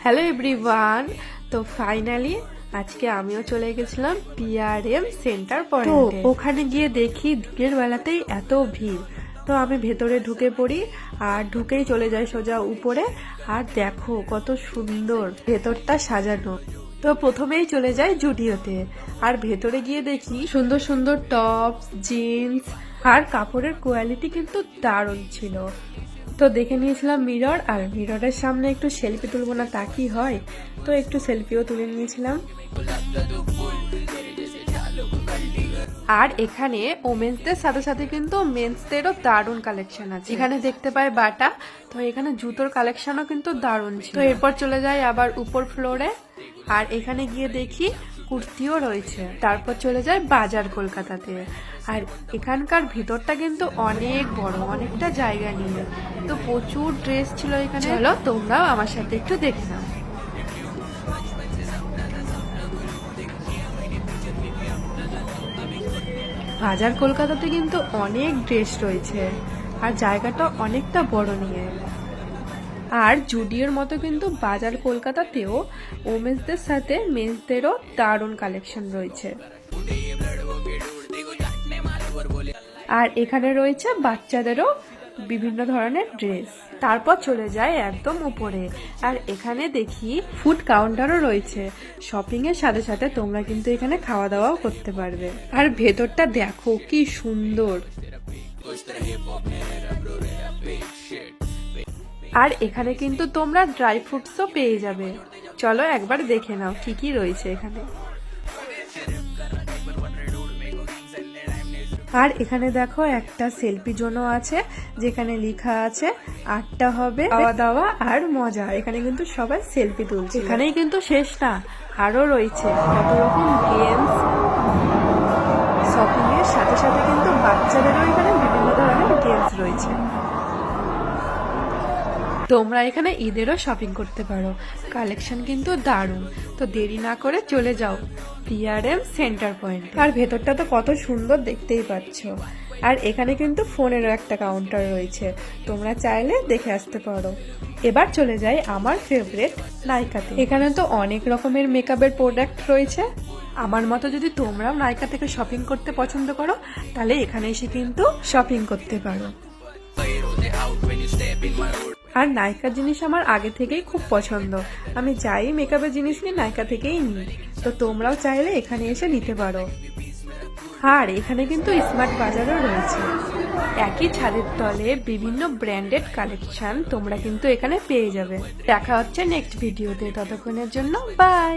Hello everyone. তো finally আজকে আমিও চলে গেছিলাম পিআরএম সেন্টার পয়েন্টে। ওখানে গিয়ে দেখি দিনের বেলাতেই এত ভিড়, তো আমি ভেতরে ঢুকে পড়ি আর ঢুকেই চলে যাই সোজা উপরে। আর দেখো কত সুন্দর ভেতরটা সাজানো। তো প্রথমেই চলে যাই জুডিওতে, আর ভেতরে গিয়ে দেখি সুন্দর সুন্দর টপ, জিন্স আর কাপড়ের কোয়ালিটি কিন্তু দারুণ ছিল। তো দেখে নিয়েছিলাম মিরর, আর মিররের সামনে একটু সেলফি তুলবো না তা কি হয়, তো একটু সেলফিও তুলে নিয়েছিলাম। আর এখানে ওমেন্সদের সাথে সাথে কিন্তু মেন্সদেরও দারুণ কালেকশন আছে। এখানে দেখতে পাই বাটা, তো এখানে জুতোর কালেকশনও কিন্তু দারুণ ছিল। তো এরপর চলে যায় আবার উপর ফ্লোরে, আর এখানে গিয়ে দেখি কুর্তিও রয়েছে। তারপর চলে যায় বাজার কলকাতাতে, আর এখানকার ভিতরটা কিন্তু অনেক বড়, অনেকটা জায়গা নিয়ে, তো প্রচুর ড্রেস ছিল এখানে। চলো তোমরাও আমার সাথে একটু দেখে নাও। বাজার কলকাতাতে কিন্তু অনেক ড্রেস রয়েছে, আর জায়গাটা অনেকটা বড় নিয়ে। আর জুডিওর মতো কিন্তু বাজার কলকাতাতেও ওমেন্সদের সাথে মেন্সদেরও দারুণ কালেকশন রয়েছে। আর এখানে রয়েছে বাচ্চাদেরও বিভিন্ন ধরনের ড্রেস। তারপর চলে যায় একদম উপরে, আর এখানে দেখি ফুড কাউন্টারও রয়েছে। শপিং এর সাথে সাথে তোমরা কিন্তু এখানে খাওয়া দাওয়াও করতে পারবে। আর ভেতরটা দেখো কি সুন্দর। আর এখানে কিন্তু তোমরা ড্রাই ফ্রুটসও পেয়ে যাবে। চলো একবার দেখে নাও কি কি রয়েছে এখানে। আর এখানে দেখো একটা সেলফি জোনও আছে, যেখানে লেখা আছে 8টা হবে খাওয়া দাওয়া আর মজা। এখানে কিন্তু সবাই সেলফি তুলছে। এখানেই কিন্তু শেষ না, আরো রয়েছে কত রকম গেমস। শপিং এর সাথে সাথে কিন্তু বাচ্চাদেরও এখানে বিভিন্ন ধরনের গেমস রয়েছে। তোমরা এখানে ঈদেরও শপিং করতে পারো, কালেকশন কিন্তু দারুণ। তো দেরি না করে চলে যাও পিআরএম সেন্টার পয়েন্ট। আর ভেতরটা তো কত সুন্দর দেখতেই পাচ্ছ। আর এখানে কিন্তু ফোনেরও একটা কাউন্টার রয়েছে, তোমরা চাইলে দেখে আসতে পারো। এবার চলে যাই আমার ফেভারিট নাইকাতে। এখানে তো অনেক রকমের মেকআপের প্রোডাক্ট রয়েছে। আমার মতো যদি তোমরাও নাইকা থেকে শপিং করতে পছন্দ করো, তাহলে এখানে এসে কিন্তু শপিং করতে পারো। আর নাইকার জিনিস আমার আগে থেকেই খুব পছন্দ, আমি যাই মেকআপের জিনিস নিই নাইকা থেকেই নিই। তো তোমরাও চাইলে এখানে এসে নিতে পারো। আর এখানে কিন্তু স্মার্ট বাজারও রয়েছে। একই ছাদের তলে বিভিন্ন ব্র্যান্ডেড কালেকশন তোমরা কিন্তু এখানে পেয়ে যাবে। দেখা হচ্ছে নেক্সট ভিডিওতে, ততক্ষণের জন্য বাই।